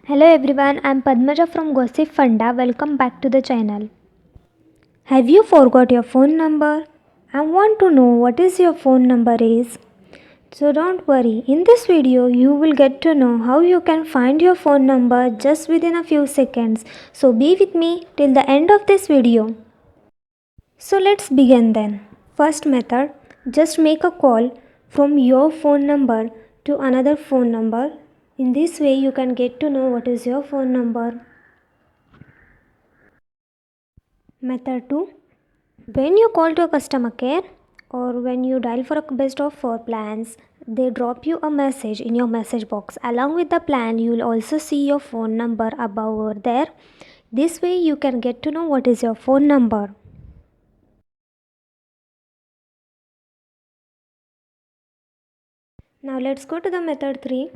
Hello everyone, I'm Padmaja from Gossipfunda. Welcome back to the channel. Have you forgot your phone number? I want to know what is your phone number is. So don't worry, in this video you will get to know how you can find your phone number just within a few seconds. So be with me till the end of this video. So let's begin then. First method, just make a call from your phone number to another phone number. In this way you can get to know what is your phone number. Method 2. When you call to a customer care or when you dial for a best of 4 plans, they drop you a message in your message box. Along with the plan, you will also see your phone number above over there. This way you can get to know what is your phone number. Now let's go to the method 3.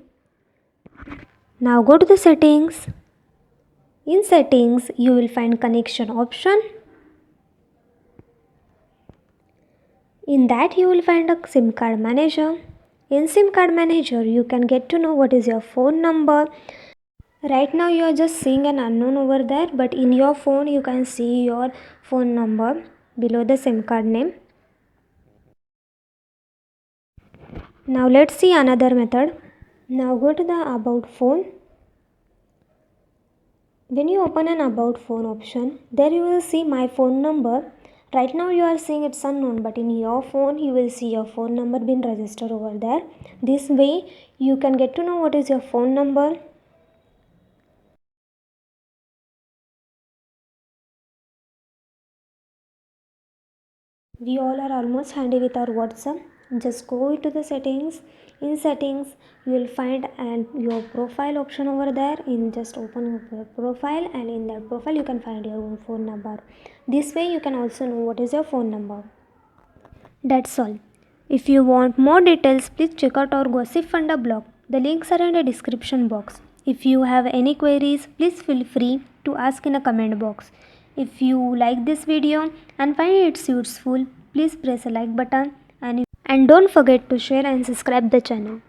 Now go to the settings. In settings, you will find connection option. In that you will find a SIM card manager. In SIM card manager, you can get to know what is your phone number. Right now you are just seeing an unknown over there, but in your phone you can see your phone number below the SIM card name. Now let's see another method. Now go to the about phone. When you open an about phone option, there you will see my phone number. Right now you are seeing it's unknown, but in your phone you will see your phone number being registered over there. This way you can get to know what is your phone number. We all are almost handy with our WhatsApp. Just go to the settings. In settings you will find your profile option over there. Just open your profile, and in that profile you can find your own phone number. This way you can also know what is your phone number. That's all. If you want more details, please check out our Gossipfunda blog. The links are in the description box. If you have any queries, please feel free to ask in a comment box. If you like this video and find it useful, please press a like button and don't forget to share and subscribe the channel.